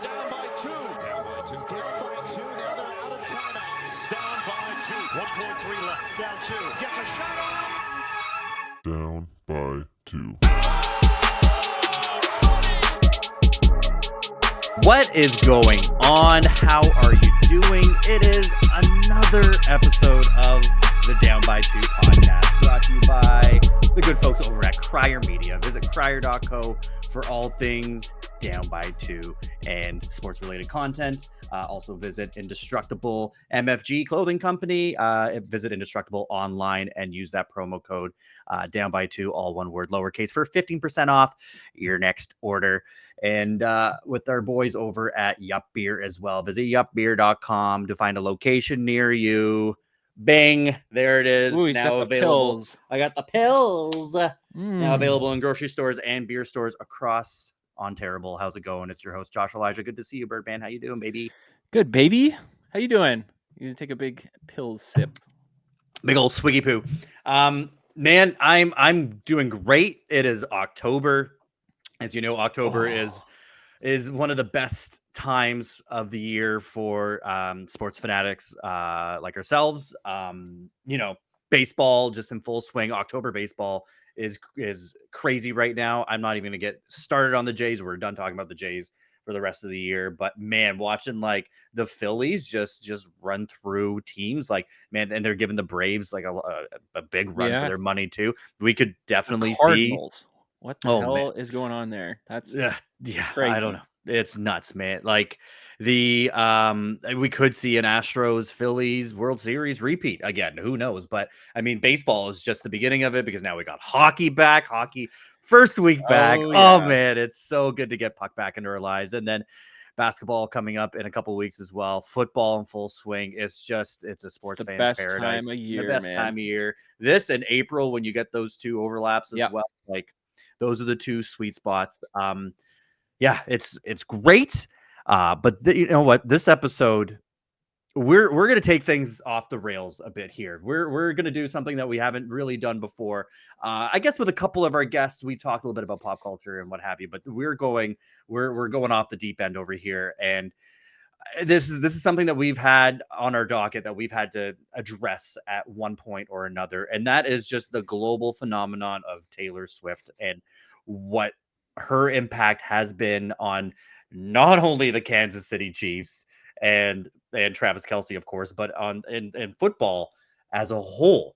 Down by two. Down by two. Down by two. Now they're out of timeouts. Down by two. 1.3 left. Down two. Gets a shot off. Down by two. What is going on? How are you doing? It is another episode of the Down by Two podcast, brought to you by the good folks over at Crier Media. Visit crier.co for all things Down by Two and sports-related content. Also visit Indestructible MFG Clothing Company. Visit Indestructible online and use that promo code Down by Two, all one word, lowercase, for 15% off your next order. And with our boys over at Yup Beer as well. Visit yupbeer.com to find a location near you. Bing, there it is. Ooh, he's now got the available. pills. I got the pills. Now available in grocery stores and beer stores across Ontario. How's it going? It's your host, Josh Elijah. Good to see you, Birdman. How you doing, baby? Good, baby. How you doing? You need to take a big pills sip. Big old swiggy poo. Man, I'm doing great. It is October. As you know, October is one of the best times of the year for sports fanatics like ourselves. Baseball just in full swing. October baseball is crazy right now. I'm not even gonna get started on the Jays. We're done talking about the Jays for the rest of the year. But man, watching like the Phillies just run through teams, like, man, and they're giving the Braves like a big run for their money too. We could definitely see Cardinals. What the hell is going on there? That's crazy. I don't know. It's nuts, man. Like we could see an Astros Phillies World Series repeat again. Who knows? But I mean, baseball is just the beginning of it because now we got hockey back. Hockey first week back. Oh man, it's so good to get puck back into our lives. And then basketball coming up in a couple of weeks as well. Football in full swing. It's a sports fan's best paradise. Time of year, the best time of year. This and April when you get those two overlaps as well. Like those are the two sweet spots. It's great. But you know what? This episode, we're going to take things off the rails a bit here. We're going to do something that we haven't really done before. I guess with a couple of our guests, we talked a little bit about pop culture and what have you. But we're going off the deep end over here, and this is something that we've had on our docket that we've had to address at one point or another, and that is just the global phenomenon of Taylor Swift and what her impact has been on not only the Kansas City Chiefs and Travis Kelce, of course, but on in football as a whole.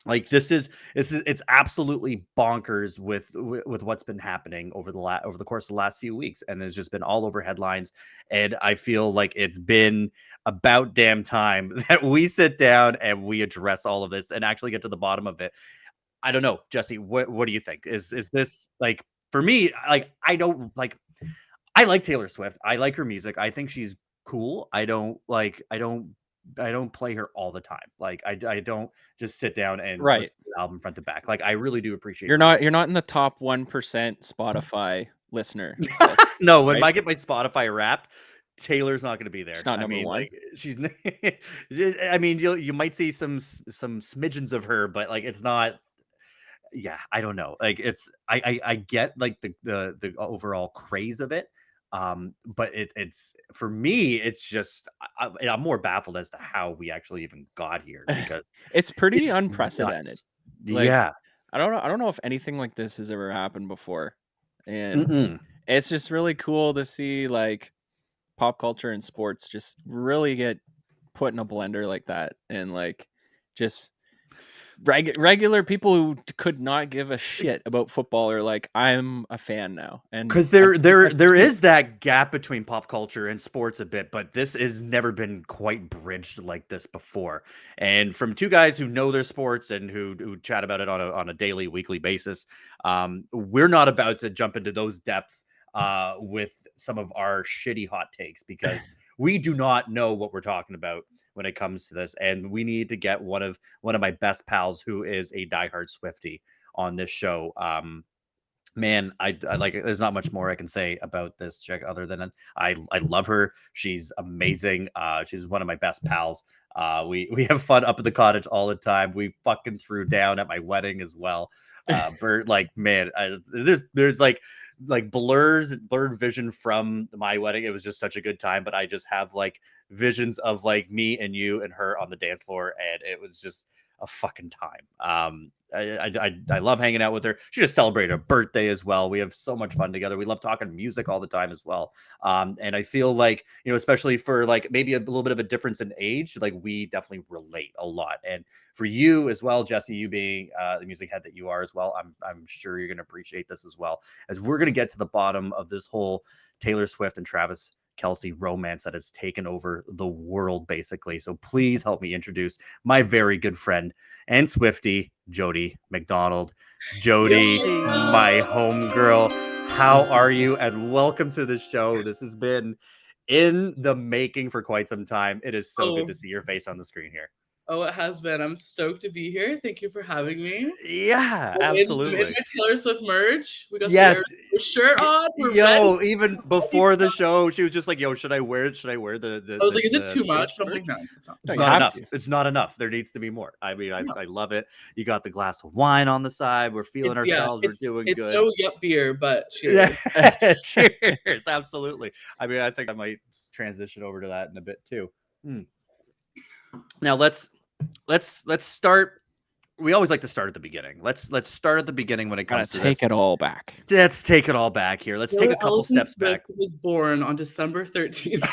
Like it's absolutely bonkers with what's been happening over the course of the last few weeks, and it's just been all over headlines. And I feel like it's been about damn time that we sit down and we address all of this and actually get to the bottom of it. I don't know, Jesse. What do you think? Is this like, for me? Like I like Taylor Swift. I like her music. I think she's cool. I don't play her all the time. Like I don't just sit down and listen to the album front to back. Like I really do appreciate. You're not in the top 1% Spotify listener. No, when I get my Spotify Wrapped, Taylor's not going to be there. She's not number one. Like she's. I mean, you might see some smidgens of her, but like it's not. Yeah, I don't know. Like it's. I get like the overall craze of it. But it's for me, it's just I'm more baffled as to how we actually even got here because it's pretty unprecedented. Like, yeah, I don't know if anything like this has ever happened before, and it's just really cool to see like pop culture and sports just really get put in a blender like that, and like just regular people who could not give a shit about football are like, I'm a fan now. And because there is that gap between pop culture and sports a bit, but this has never been quite bridged like this before. And from two guys who know their sports and who chat about it on a daily, weekly basis, we're not about to jump into those depths with some of our shitty hot takes because we do not know what we're talking about when it comes to this, and we need to get one of my best pals who is a diehard Swiftie on this show. Man, I like it. There's not much more I can say about this chick other than I love her. She's amazing. She's one of my best pals. We have fun up at the cottage all the time. We fucking threw down at my wedding as well. Like, man, there's like like blurred vision from my wedding. It was just such a good time, but I just have like visions of like me and you and her on the dance floor, and it was just a fucking time. I love hanging out with her. She just celebrated her birthday as well. We have so much fun together. We love talking music all the time as well. And I feel like, you know, especially for like maybe a little bit of a difference in age, like we definitely relate a lot. And for you as well, Jesse, you being the music head that you are as well, I'm sure you're going to appreciate this as well, as we're going to get to the bottom of this whole Taylor Swift and Travis Kelce romance that has taken over the world, basically. So please help me introduce my very good friend and Swiftie, Jodi MacDonald. Jodi, my homegirl, how are you? And welcome to the show. This has been in the making for quite some time. It is so good to see your face on the screen here. Oh, it has been. I'm stoked to be here. Thank you for having me. Yeah, absolutely. In my Taylor Swift merch. We got yes. the shirt on. Yo, even before the show, she was just like, "Yo, should I wear it? Should I wear the?" I was like, "Is it too much?" I'm like, "No, it's not enough. It's not enough. There needs to be more." I mean, I love it. You got the glass of wine on the side. We're feeling ourselves. We're doing good. It's no yup beer, but cheers. Cheers. Absolutely. I mean, I think I might transition over to that in a bit too. Now let's start. We always like to start at the beginning. Let's start at the beginning when it comes to take it all back. Let's take it all back here. Let's take a couple steps back. Was born on December 13th.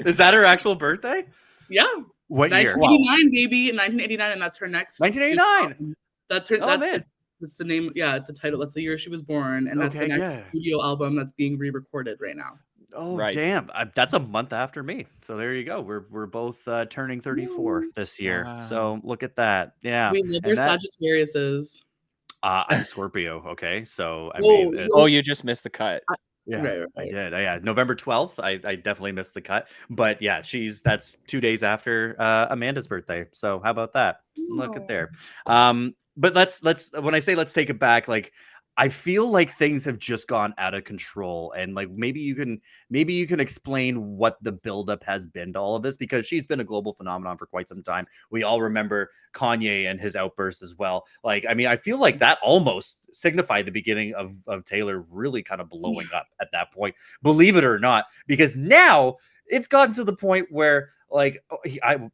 Is that her actual birthday? Yeah. What year? 1989, baby. 1989, and that's her next. 1989. That's her. That's the name. Yeah, it's a title. That's the year she was born, and that's the next studio album that's being re-recorded right now. Oh, damn. That's a month after me. So there you go. We're both turning 34 this year. Wow. So look at that. Yeah. We love your Sagittariuses. I'm Scorpio. Okay. So, I mean. You just missed the cut. Yeah, right. I did. Yeah. November 12th. I definitely missed the cut. But yeah, that's 2 days after Amanda's birthday. So how about that? Look at there. But when I say let's take it back, like, I feel like things have just gone out of control, and like maybe you can explain what the buildup has been to all of this, because she's been a global phenomenon for quite some time. We all remember Kanye and his outburst as well. Like, I mean, I feel like that almost signified the beginning of Taylor really kind of blowing up at that point, believe it or not, because now it's gotten to the point where, like,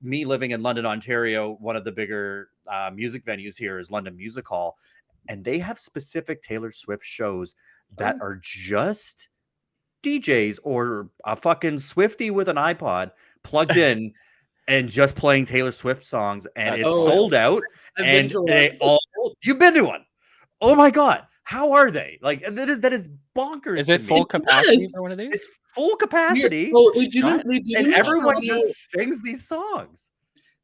me living in London, Ontario, one of the bigger music venues here is London Music Hall. And they have specific Taylor Swift shows that are just DJs or a fucking Swiftie with an iPod plugged in and just playing Taylor Swift songs. And it's sold out. And you've been to one. Oh my God. How are they? Like, that is bonkers. Is it full capacity for one of these? It's full capacity. And everyone just sings these songs.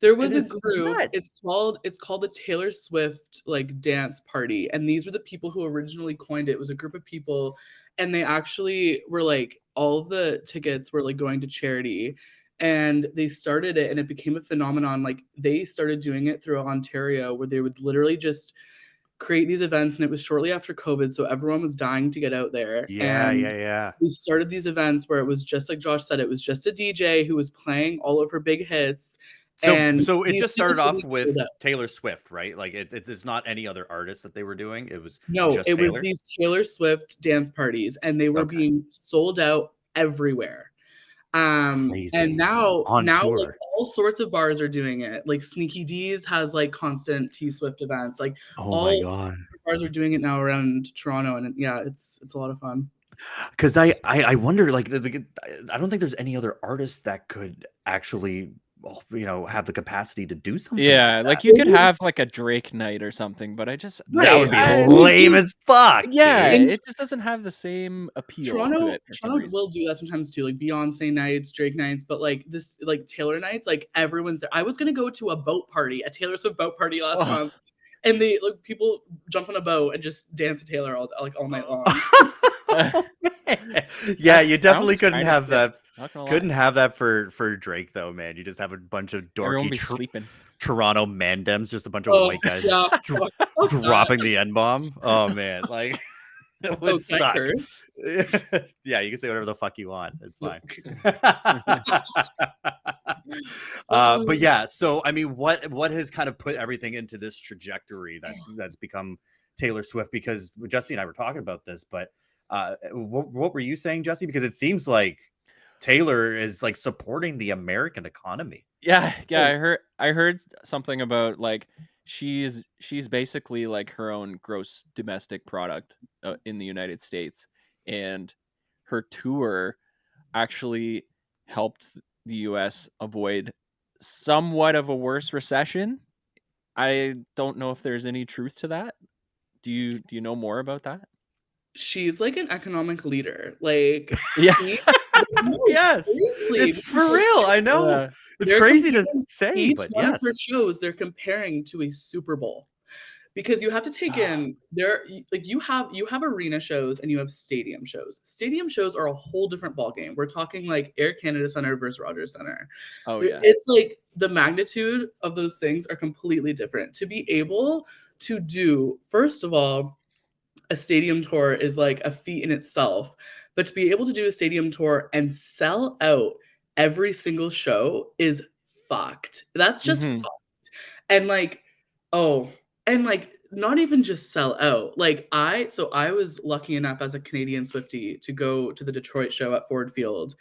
There was a group. It's called the Taylor Swift like dance party, and these were the people who originally coined it. It was a group of people, and they actually were like, all of the tickets were like going to charity, and they started it, and it became a phenomenon. Like, they started doing it through Ontario, where they would literally just create these events, and it was shortly after COVID, so everyone was dying to get out there. Yeah. We started these events where it was just like Josh said, it was just a DJ who was playing all of her big hits. So it just started off with Taylor Swift, right? Like, it's not any other artist that they were doing. It was was these Taylor Swift dance parties, and they were being sold out everywhere. Crazy. And now tour. like all sorts of bars are doing it. Like Sneaky D's has like constant T Swift events. Like my God, bars are doing it now around Toronto, and yeah, it's a lot of fun. Because I wonder, like, I don't think there's any other artist that could actually, you know, have the capacity to do something. Yeah, like you could have like a Drake night or something, but that would be lame as fuck. Yeah, it just doesn't have the same appeal. Toronto will do that sometimes too, like Beyonce nights, Drake nights, but like this, like Taylor nights, like everyone's there. I was gonna go to a Taylor Swift boat party last month, and people jump on a boat and just dance to Taylor all night long. Yeah, you definitely couldn't have that. Couldn't have that for Drake though, man. You just have a bunch of dorky Toronto mandems, just a bunch of white guys dropping the N-bomb. Oh man, like it would suck. Yeah, you can say whatever the fuck you want. It's fine. But yeah, so I mean, what has kind of put everything into this trajectory that's become Taylor Swift, because Jesse and I were talking about this, but what were you saying, Jesse? Because it seems like Taylor is like supporting the American economy. Yeah. I heard something about like she's basically like her own gross domestic product in the United States, and her tour actually helped the U.S. avoid somewhat of a worse recession. I don't know if there's any truth to that. Do you know more about that? She's like an economic leader. Like, Yeah. no, Yes, seriously, it's for real. I know. Yeah. It's they're crazy to comparing say, each but one of yes. her shows they're comparing to a Super Bowl. Because you have to take in like you have arena shows and you have stadium shows. Stadium shows are a whole different ballgame. We're talking like Air Canada Center versus Rogers Center. Oh yeah. It's like the magnitude of those things are completely different. To be able to do, first of all, a stadium tour is like a feat in itself, but to be able to do a stadium tour and sell out every single show is fucked. That's just Mhm. fucked. And like, oh, and like not even just sell out. Like I was lucky enough as a Canadian Swiftie to go to the Detroit show at Ford Field.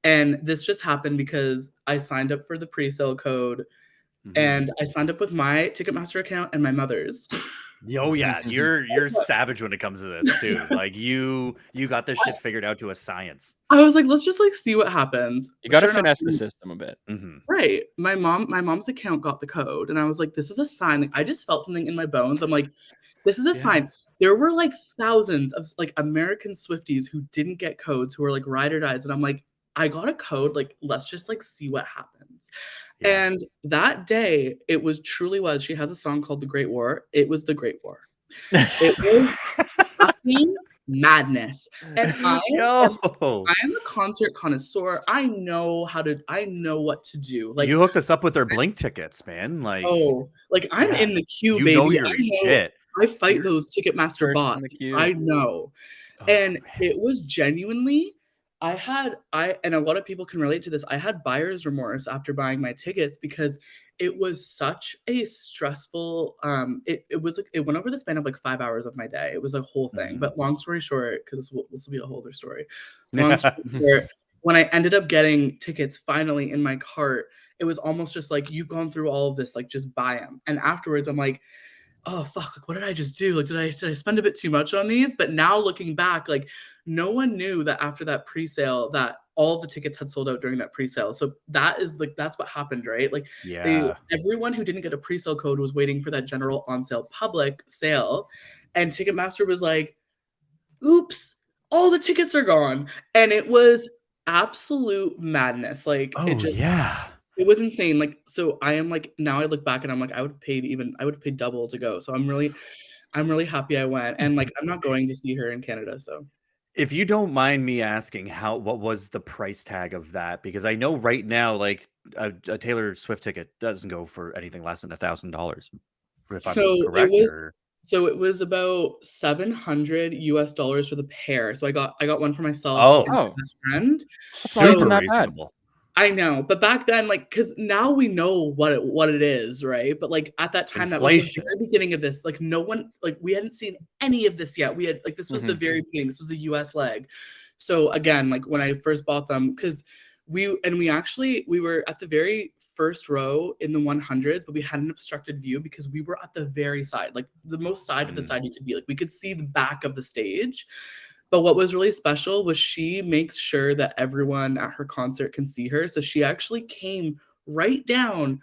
And this just happened because I signed up for the pre-sale code and I signed up with my Ticketmaster account and my mother's. Oh yeah, you're savage when it comes to this too. Like you got this shit figured out to a science. I was like, let's just like see what happens. You got to Sure enough, finesse the system a bit. right. My mom's account got the code, and I was like, this is a sign. Like, I just felt something in my bones. I'm like, this is a sign. There were like thousands of like American Swifties who didn't get codes, who were like ride or dies, and I'm like, I got a code. Like, let's just like see what happens. Yeah. And that day, it was truly was. She has a song called "The Great War." It was the Great War. It was fucking madness. And I am a concert connoisseur. I know what to do. Like you hooked us up with their Blink tickets, man. Like I'm in the queue, you baby. know your shit. I fight those Ticketmaster First in bots. the queue. I know. Oh, And man. it was genuinely, and a lot of people can relate to this. I had buyer's remorse after buying my tickets because it was such a stressful, it went over the span of like 5 hours of my day. It was a whole thing. But long story short, because this will be a whole other story. Long story short, when I ended up getting tickets finally in my cart, it was almost just like, you've gone through all of this, like just buy them. And afterwards I'm like, oh fuck, like what did I just do? Like did I spend a bit too much on these? But now looking back, like no one knew that after that pre-sale that all the tickets had sold out during that pre-sale. So that's what happened, right? Like everyone who didn't get a pre-sale code was waiting for that general on sale public sale, and Ticketmaster was like, oops, all the tickets are gone. And it was absolute madness. Like it was insane. Like, so I am like, now I look back and I'm like, I would have paid double to go. So I'm really happy I went. And like, I'm not going to see her in Canada. So if you don't mind me asking, what was the price tag of that? Because I know right now, like a Taylor Swift ticket doesn't go for anything less than $1,000. If I'm correct. So it was about $700 for the pair. So I got one for myself and my best friend. Super reasonable. I know, but back then, like, because now we know what it is, right? But like at that time, that was the very beginning of this. Like no one, like we hadn't seen any of this yet. We had like this was the very beginning. This was the US leg. So again, like when I first bought them, because we were at the very first row in the 100s, but we had an obstructed view because we were at the very side, like the most side of the side you could be. Like we could see the back of the stage. But what was really special was she makes sure that everyone at her concert can see her. So she actually came right down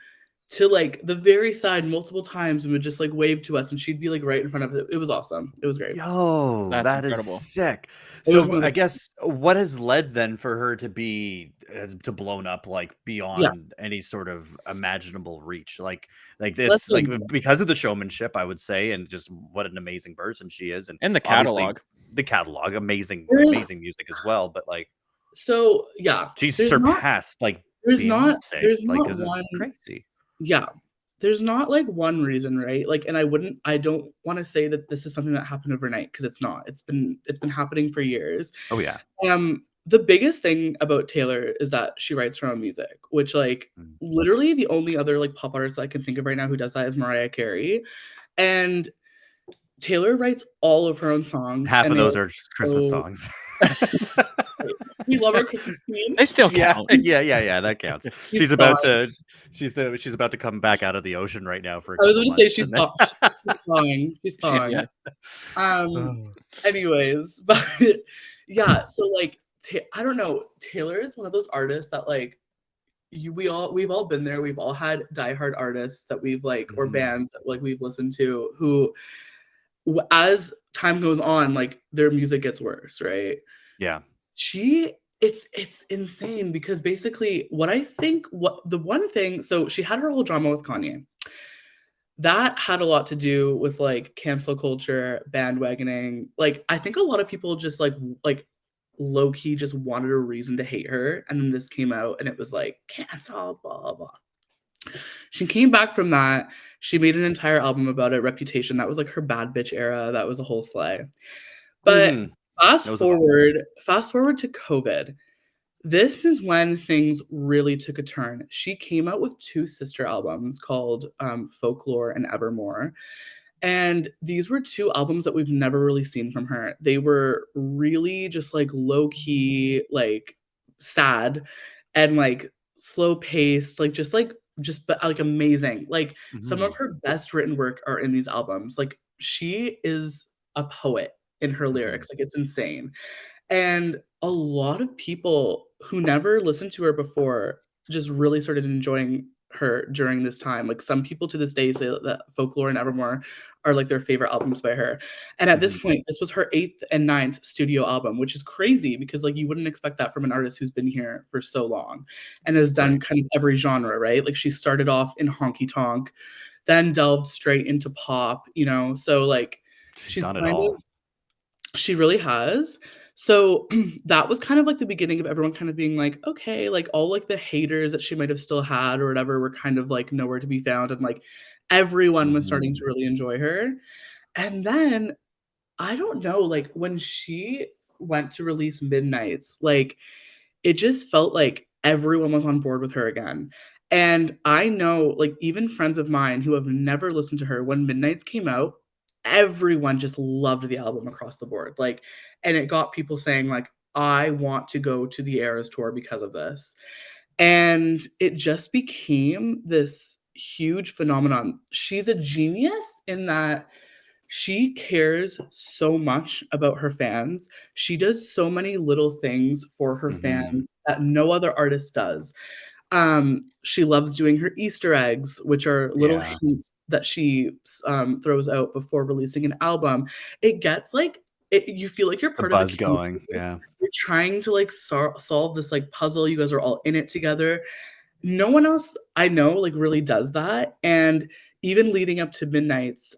to like the very side multiple times and would just like wave to us, and she'd be like right in front of it. It was awesome. It was great. Yo, that's incredible. Is sick. It So I guess what has led then for her to be to blown up like beyond any sort of imaginable reach? Like it's like because of the showmanship, I would say, and just what an amazing person she is, and the catalog. The catalog, amazing music as well. But like, so yeah, she's surpassed like there's not one it's crazy. Yeah, there's not like one reason, right? Like, and I don't want to say that this is something that happened overnight, because it's not. It's been happening for years. Oh yeah. The biggest thing about Taylor is that she writes her own music, which like literally the only other like pop artist that I can think of right now who does that is Mariah Carey. And Taylor writes all of her own songs. Half and of they those are just Christmas so songs. we love our Christmas queen. They still count. Yeah, that counts. She's She's about to come back out of the ocean right now for a I was couple going to say months. she's and then- fine. She's fine. Yeah. Anyways, but yeah, so like I don't know. Taylor is one of those artists that like we've all been there. We've all had diehard artists that we've like or Mhm. bands that like we've listened to who as time goes on, like their music gets worse, right? Yeah. It's insane because basically the one thing, so she had her whole drama with Kanye. That had a lot to do with like cancel culture, bandwagoning. Like I think a lot of people just like low key just wanted a reason to hate her, and then this came out and it was like cancel, blah blah blah. She came back from that. She made an entire album about it, Reputation. That was like her bad bitch era. That was a whole slay. But Mhm. fast forward to COVID. This is when things really took a turn. She came out with 2 sister albums called Folklore and Evermore. And these were 2 albums that we've never really seen from her. They were really just like low key, like sad and like slow paced, but like amazing. Like some of Mhm. her best written work are in these albums. Like she is a poet in her lyrics. Like it's insane. And a lot of people who never listened to her before just really started enjoying her during this time. Like some people to this day say that Folklore and Evermore are like their favorite albums by her. And at this point, this was her 8th and 9th studio album, which is crazy because like you wouldn't expect that from an artist who's been here for so long and has done kind of every genre, right? Like she started off in honky tonk, then delved straight into pop, you know? So like She's done it all. She really has. So that was kind of like the beginning of everyone kind of being like, okay, like all like the haters that she might have still had or whatever were kind of like nowhere to be found. And like everyone was starting to really enjoy her. And then I don't know, like when she went to release Midnights, like it just felt like everyone was on board with her again. And I know, like, even friends of mine who have never listened to her, when Midnights came out, everyone just loved the album across the board. Like, and it got people saying, like, I want to go to the Eras tour because of this. And it just became this huge phenomenon. She's a genius in that she cares so much about her fans. She does so many little things for her fans that no other artist does. She loves doing her Easter eggs, which are little hints that she throws out before releasing an album. It gets like you feel like you're The part buzz of the community. going. Yeah. You're trying to like solve this like puzzle. You guys are all in it together. No one else I know like really does that. And even leading up to Midnights,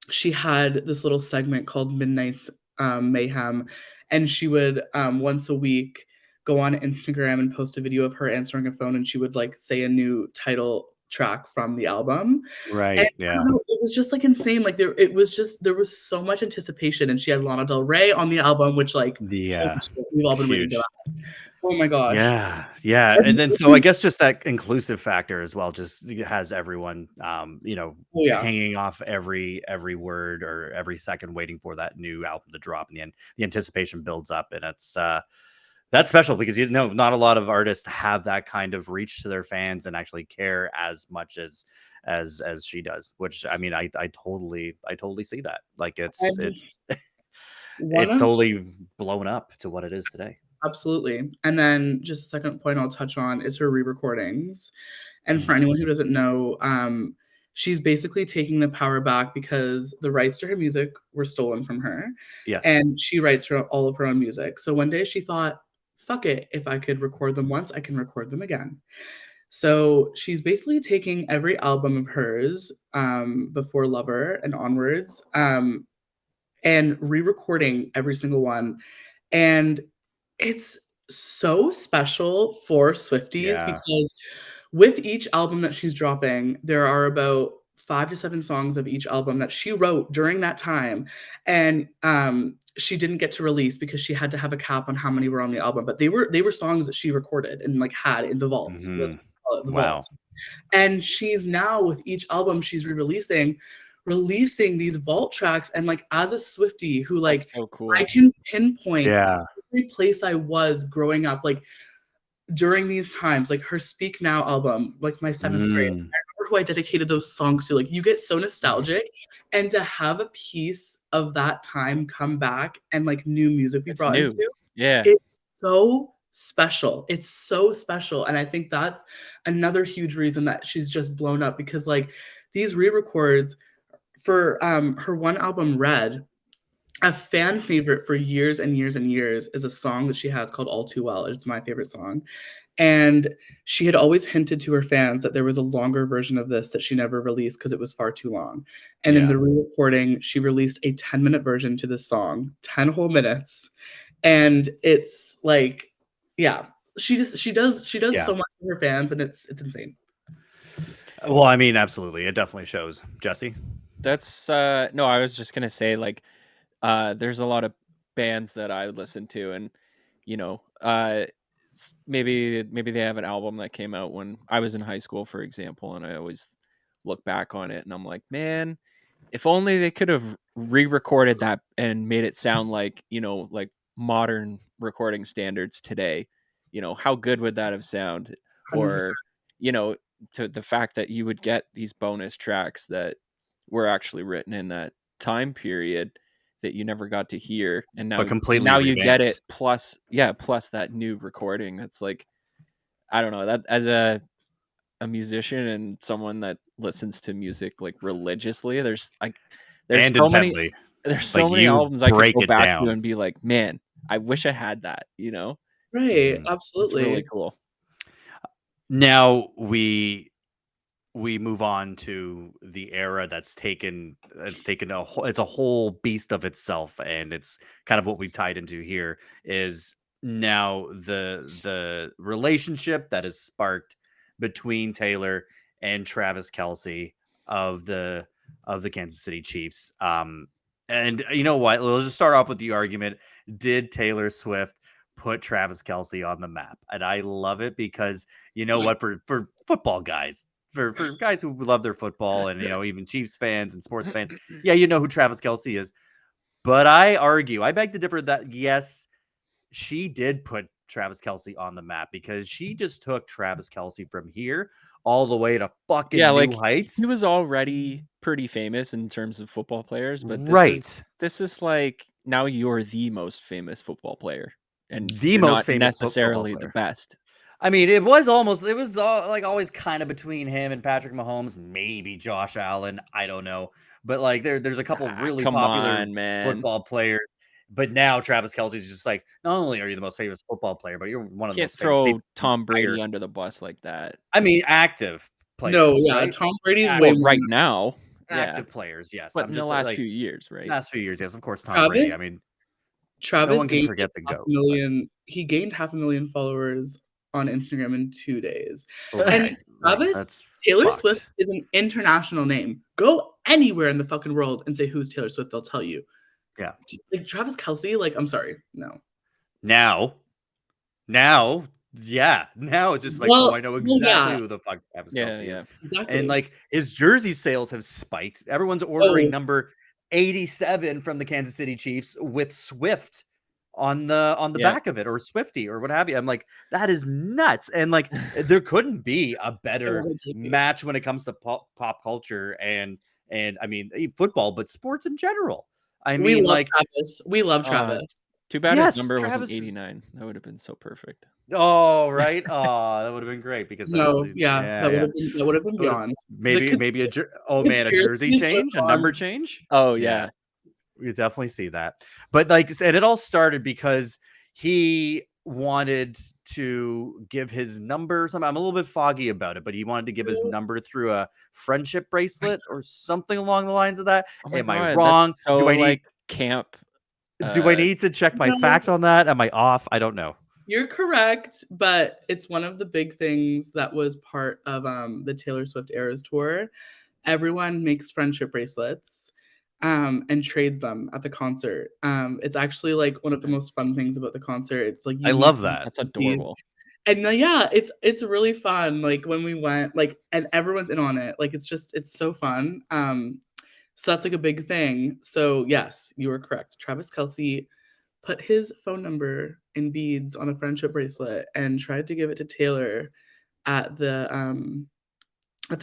she had this little segment called Midnight's Mayhem, and she would once a week go on Instagram and post a video of her answering a phone, and she would like say a new title track from the album. Right. And Yeah. I don't know, it was just like insane. Like there was so much anticipation, and she had Lana Del Rey on the album, which like The holy shit, we've all been waiting for that. Oh my gosh. Yeah. And then so I guess just that inclusive factor as well just has everyone hanging off every word or every second waiting for that new album to drop, and the anticipation builds up, and it's that's special because not a lot of artists have that kind of reach to their fans and actually care as much as she does, which I mean I totally see that. Like it's totally blown up to what it is today. Absolutely. And then just the second point I'll touch on is her re-recordings. And for anyone who doesn't know, she's basically taking the power back because the rights to her music were stolen from her. Yes. And she writes all of her own music. So one day she thought, fuck it. If I could record them once, I can record them again. So she's basically taking every album of hers before Lover and onwards and re-recording every single one. And it's so special for Swifties because with each album that she's dropping, there are about 5 to 7 songs of each album that she wrote during that time. And she didn't get to release because she had to have a cap on how many were on the album. But they were songs that she recorded and like had in the vault. Let's call it the vault. And she's now, with each album she's re-releasing, releasing these vault tracks. And like as a Swiftie who like That's so cool. I can pinpoint Yeah. every place I was growing up, like during these times, like her Speak Now album, like my 7th grade. I remember who I dedicated those songs to. Like you get so nostalgic, and to have a piece of that time come back and like new music be brought into, it's so special. It's so special. And I think that's another huge reason that she's just blown up, because like these re-records for her one album, Red, a fan favorite for years and years and years is a song that she has called All Too Well. It's my favorite song. And she had always hinted to her fans that there was a longer version of this that she never released because it was far too long. And in the re-recording, she released a 10-minute version to this song, 10 whole minutes. And it's like, yeah, she does so much for her fans, and it's insane. Well, I mean, absolutely. It definitely shows. Jesse? That's no, I was just gonna say, like, there's a lot of bands that I listen to, and you know, maybe they have an album that came out when I was in high school, for example, and I always look back on it and I'm like, man, if only they could have re-recorded that and made it sound like, you know, like modern recording standards today. You know, how good would that have sounded? 100%. Or, you know, to the fact that you would get these bonus tracks that were actually written in that time period that you never got to hear, and now you get it plus that new recording. It's like, I don't know, that as a musician and someone that listens to music like religiously, there's so many albums I could go back to and be like, man, I wish I had that, you know? Right, absolutely. It's really cool. Now we move on to the era that's taken it's a whole beast of itself, and it's kind of what we tied into here is now the relationship that is sparked between Taylor and Travis Kelce of the Kansas City Chiefs. And you know what? Let's just start off with the argument. Did Taylor Swift put Travis Kelce on the map? And I love it because, you know what, for football guys, for guys who love their football, and, you know, even Chiefs fans and sports fans, yeah, you know who Travis Kelce is. But I beg to differ that, yes, she did put Travis Kelce on the map, because she just took Travis Kelce from here all the way to fucking new heights. He was already pretty famous in terms of football players, but this is like, now you're the most famous football player, and the most not famous necessarily the best. I mean, it was like always kind of between him and Patrick Mahomes, maybe Josh Allen. I don't know. But like there's a couple really popular football players. But now Travis Kelce is just like, not only are you the most famous football player, but you're one of the most famous people. Tom Brady under the bus like that. I mean, active players. No, yeah, right? Tom Brady's way more right now. Active players, yes. But in the last few years, right? Last few years, yes, of course, Tom Brady. I mean, Travis, no one can forget the GOAT. He gained 500,000 followers on Instagram in 2 days. Okay. And Travis, Taylor Swift is an international name. Go anywhere in the fucking world and say, who's Taylor Swift? They'll tell you. Yeah. Like Travis Kelce, like, I'm sorry. No. Now, yeah. Now it's just like, I know exactly who the fuck Travis Kelce is. Exactly. And like his jersey sales have spiked. Everyone's ordering number 87 from the Kansas City Chiefs with Swift on the back of it, or Swiftie, or what have you. I'm like, that is nuts. And like there couldn't be a better match when it comes to pop culture and I mean football, but sports in general. I mean, Travis. We love Travis. Too bad his number wasn't 89. That would have been so perfect. Oh, right. Oh, that would have been great, because that would have been beyond. Maybe a jersey change, a number change. Oh yeah. We definitely see that. But like I said, it all started because he wanted to give his number. I'm a little bit foggy about it, but he wanted to give his number through a friendship bracelet or something along the lines of that. Am I wrong? So, do I need camp? Do I need to check my facts on that? Am I off? I don't know. You're correct, but it's one of the big things that was part of the Taylor Swift Eras tour. Everyone makes friendship bracelets and trades them at the concert. It's actually like one of the most fun things about the concert. It's like, I love that. That's adorable. And yeah, it's really fun. Like when we went, like, and everyone's in on it. Like it's so fun. So that's like a big thing. So yes, you were correct. Travis Kelce put his phone number in beads on a friendship bracelet and tried to give it to Taylor at the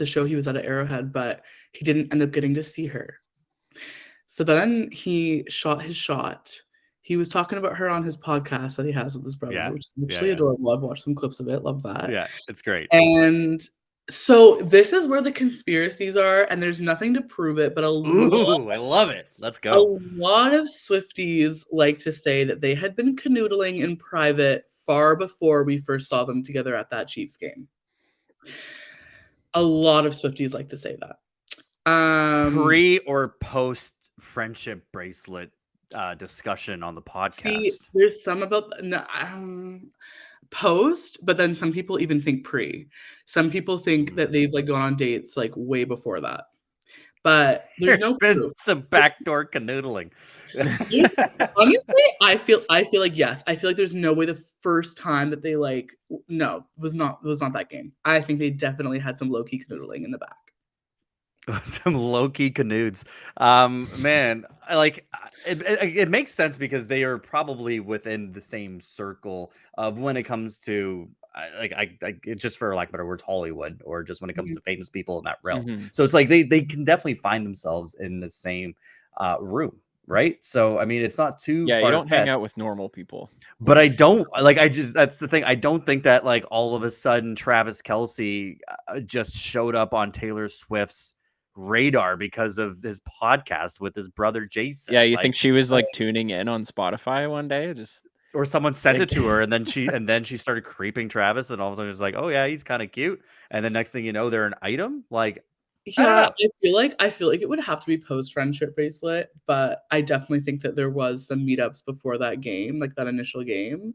show he was at Arrowhead, but he didn't end up getting to see her. So then he shot his shot. He was talking about her on his podcast that he has with his brother, which is actually adorable. I've watched some clips of it. Love that. Yeah, it's great. And so this is where the conspiracies are, and there's nothing to prove it, but I love it. Let's go. A lot of Swifties like to say that they had been canoodling in private far before we first saw them together at that Chiefs game. A lot of Swifties like to say that. Pre or post friendship bracelet discussion on the podcast. See, there's some about post, but then some people even think pre. Some people think that they've like gone on dates like way before that. But there's no been proof. Some backdoor canoodling. Honestly, I feel like yes. I feel like there's no way the first time that they like it was not that game. I think they definitely had some low key canoodling in the back. Some low-key canoes. Man, it makes sense because they are probably within the same circle of when it comes to just for lack of better words, Hollywood, or just when it comes to famous people in that realm. So it's like they can definitely find themselves in the same room, right? So I mean, it's not too you don't hang far-fetched. out with normal people. But I don't that's the thing. I don't think that like all of a sudden Travis Kelce just showed up on Taylor Swift's radar because of his podcast with his brother Jason. Yeah, you think she was like tuning in on Spotify one day, or someone sent it to her, and then she started creeping Travis, and all of a sudden it's like, oh yeah, he's kind of cute, and the next thing you know, they're an item. Like, yeah, I feel like it would have to be post friendship bracelet, but I definitely think that there was some meetups before that game, like that initial game.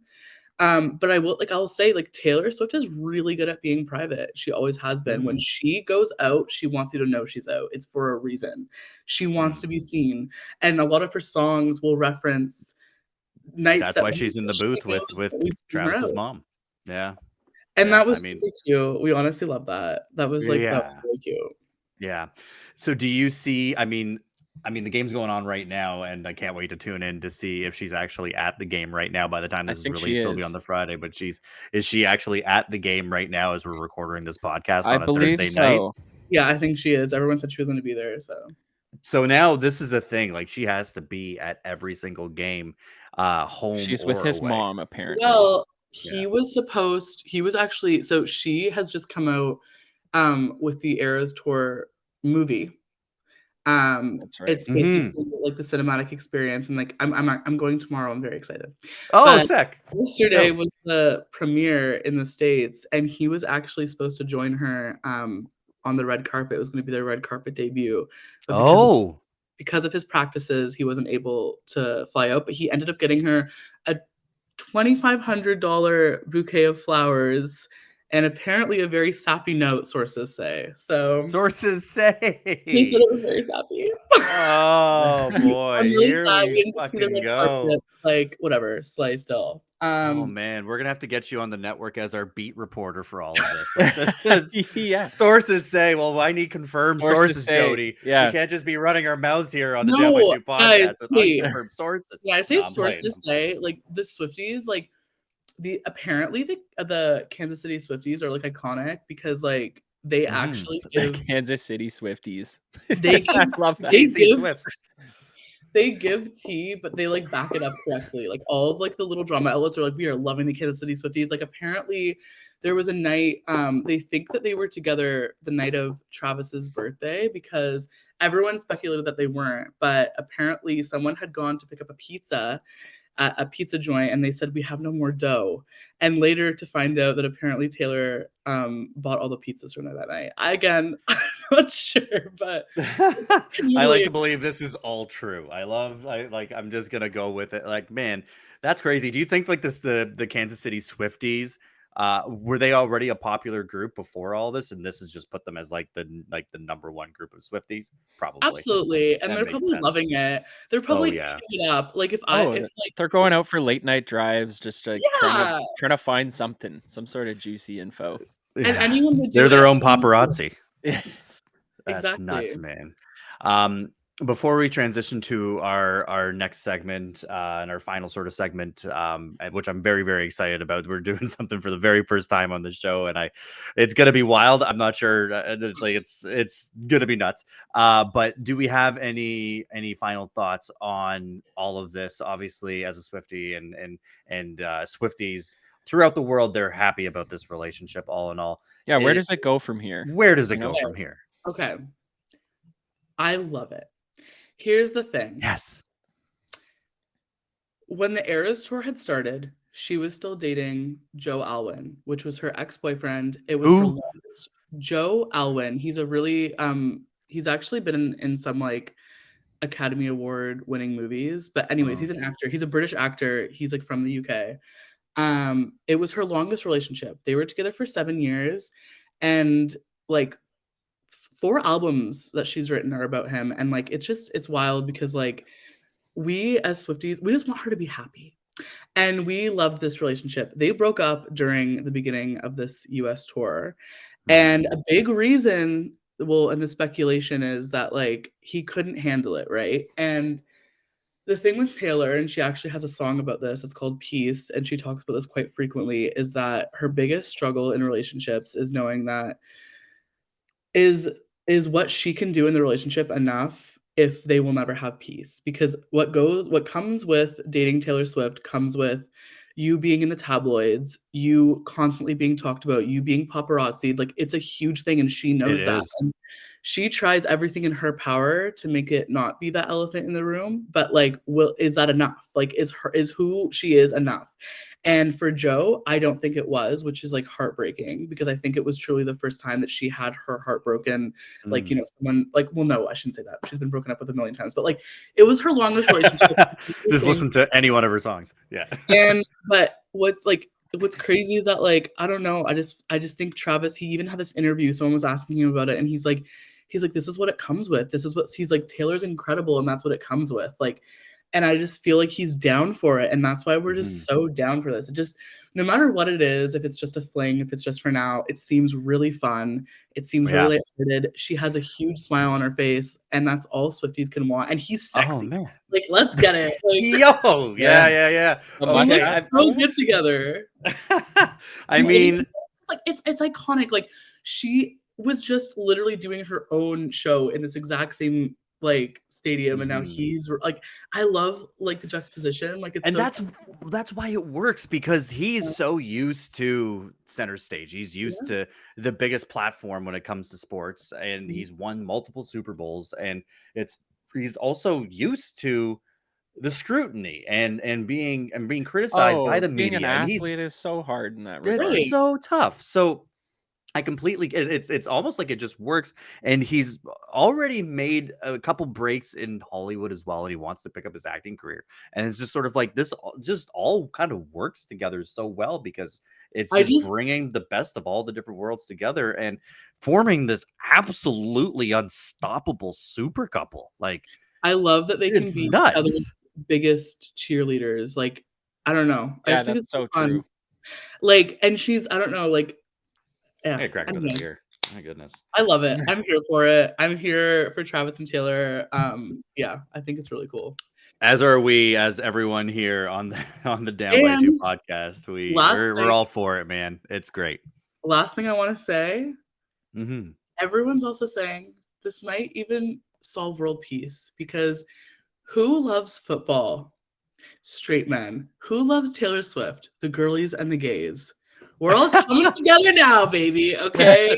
But I'll say like Taylor Swift is really good at being private. She always has been. When she goes out, she wants you to know she's out. It's for a reason. She wants to be seen. And a lot of her songs will reference nights. That's why she's in the booth with Travis's mom. Yeah. And that was super cute. We honestly love that. That was like that was really cute. Yeah. So do you see, I mean, the game's going on right now, and I can't wait to tune in to see if she's actually at the game right now. By the time this is released, it'll be on the Friday. But is she actually at the game right now as we're recording this podcast on a Thursday night? Yeah, I think she is. Everyone said she was going to be there. So now this is a thing. Like, she has to be at every single game, home. She's with his mom, apparently. Well, he was actually. So she has just come out with the Eras Tour movie. That's right. It's basically like the cinematic experience, and like I'm going tomorrow. I'm very excited. Oh, sick! Yesterday was the premiere in the States, and he was actually supposed to join her on the red carpet. It was going to be their red carpet debut. But because of his practices, he wasn't able to fly out. But he ended up getting her a $2,500 bouquet of flowers. And apparently a very sappy note, sources say. Sources say. He said it was very sappy. Oh, boy. I'm really sad we fucking go. Carpet, like, whatever, slay still. Oh, man. We're going to have to get you on the network as our beat reporter for all of this. Sources say, well, I need confirmed sources, Jodi. Yeah. We can't just be running our mouths here on the Down by Two podcast with unconfirmed sources. Yeah, I say sources say, like, the Swifties, like, apparently the Kansas City Swifties are like iconic because like they actually give Kansas City Swifties. They give, I love that. They give tea, but they like back it up correctly. Like all of like the little drama outlets are like, we are loving the Kansas City Swifties. Like apparently there was a night, they think that they were together the night of Travis's birthday because everyone speculated that they weren't, but apparently someone had gone to pick up a pizza at a pizza joint, and they said, we have no more dough. And later to find out that apparently Taylor bought all the pizzas from that night. I'm not sure, but I like to believe this is all true. I'm just gonna go with it. Like, man, that's crazy. Do you think like the Kansas City Swifties, were they already a popular group before all this, and this has just put them as like the number one group of Swifties? Probably. Absolutely. And they're probably loving it. They're probably picking it up. Like if they're going out for late night drives, just like trying to find some sort of juicy info. And anyone would do they're their own paparazzi. That's nuts, man. before we transition to our next segment and our final sort of segment, which I'm very, very excited about. We're doing something for the very first time on the show, and it's gonna be wild. I'm not sure, it's gonna be nuts. But do we have any final thoughts on all of this? Obviously, as a Swiftie and Swifties throughout the world, they're happy about this relationship. All in all, Yeah, where does it go from here? Where does it go from here? Okay, I love it. Here's the thing. Yes. When the Eras Tour had started, she was still dating Joe Alwyn, which was her ex-boyfriend. It was her longest. Joe Alwyn. He's a really he's actually been in some like Academy Award winning movies. But anyways, he's an actor. He's a British actor. He's like from the UK. It was her longest relationship. They were together for 7 years, and like 4 albums that she's written are about him. And like it's wild because like we as Swifties, we just want her to be happy. And we loved this relationship. They broke up during the beginning of this US tour. And a big reason, and the speculation is that like he couldn't handle it, right? And the thing with Taylor, and she actually has a song about this, it's called Peace, and she talks about this quite frequently, is that her biggest struggle in relationships is knowing that is what she can do in the relationship enough if they will never have peace. Because what comes with dating Taylor Swift comes with you being in the tabloids, you constantly being talked about, you being paparazzi. Like it's a huge thing, and she knows that. And she tries everything in her power to make it not be that elephant in the room. But like, is that enough? Like, is who she is enough? And for Joe, I don't think it was, which is like heartbreaking, because I think it was truly the first time that she had her heart broken. Like, you know, someone like, well, no, I shouldn't say that. She's been broken up with a million times, but like it was her longest relationship. Just listen to any one of her songs. Yeah. But what's crazy is that like, I don't know. I just think Travis, he even had this interview. Someone was asking him about it, and he's like, this is what it comes with. This is what he's like, Taylor's incredible, and that's what it comes with. Like, and I just feel like he's down for it. And that's why we're just so down for this. It just, no matter what it is, if it's just a fling, if it's just for now, it seems really fun. It seems really lighthearted. She has a huge smile on her face, and that's all Swifties can want. And he's sexy. Oh, man. Like, let's get it. Like, yo, yeah. Okay, so good together. I mean, like it's iconic. Like she was just literally doing her own show in this exact same like stadium, and now he's like, I love like the juxtaposition, like it's, and that's why it works, because he's so used to center stage. He's used to the biggest platform when it comes to sports, and he's won multiple Super Bowls, and he's also used to the scrutiny and being criticized by the media. Being an athlete is so hard in that regard. It's so tough. So I completely, it's almost like it just works. And he's already made a couple breaks in Hollywood as well, and he wants to pick up his acting career. And it's just sort of like this just all kind of works together so well, because it's just bringing the best of all the different worlds together and forming this absolutely unstoppable super couple. Like, I love that they can be each other's biggest cheerleaders. Like, I don't know. I just think it's so true. Like, and she's, I don't know, like, yeah, my goodness, I love it. I'm here for it. I'm here for Travis and Taylor. Yeah, I think it's really cool. As are we, as everyone here on the Down by Two podcast. We're all for it, man. It's great. Last thing I want to say, everyone's also saying this might even solve world peace, because who loves football? Straight men. Who loves Taylor Swift? The girlies and the gays. We're all coming together now, baby. Okay,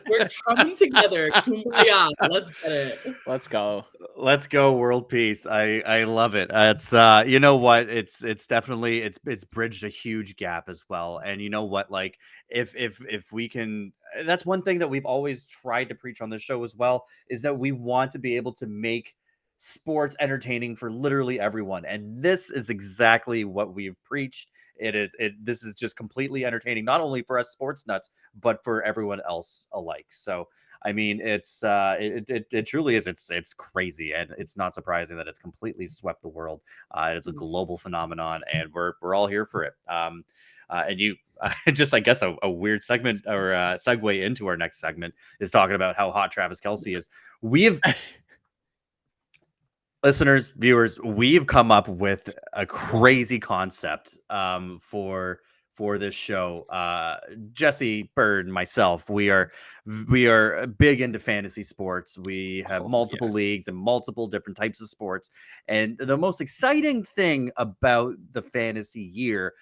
we're coming together. Kumbaya. Let's get it. Let's go. Let's go. World peace. I love it. It's you know what? It's definitely it's bridged a huge gap as well. And you know what? Like if we can, that's one thing that we've always tried to preach on this show as well, is that we want to be able to make sports entertaining for literally everyone. And this is exactly what we've preached. This is just completely entertaining, not only for us sports nuts, but for everyone else alike. So, I mean, it truly is. It's crazy, and it's not surprising that it's completely swept the world. It's a global phenomenon, and we're all here for it. And you just, I guess, a weird segment or segue into our next segment is talking about how hot Travis Kelce is. listeners, viewers, we've come up with a crazy concept for this show. Jesse, Bird, and myself, we are big into fantasy sports. We have multiple leagues and multiple different types of sports. And the most exciting thing about the fantasy year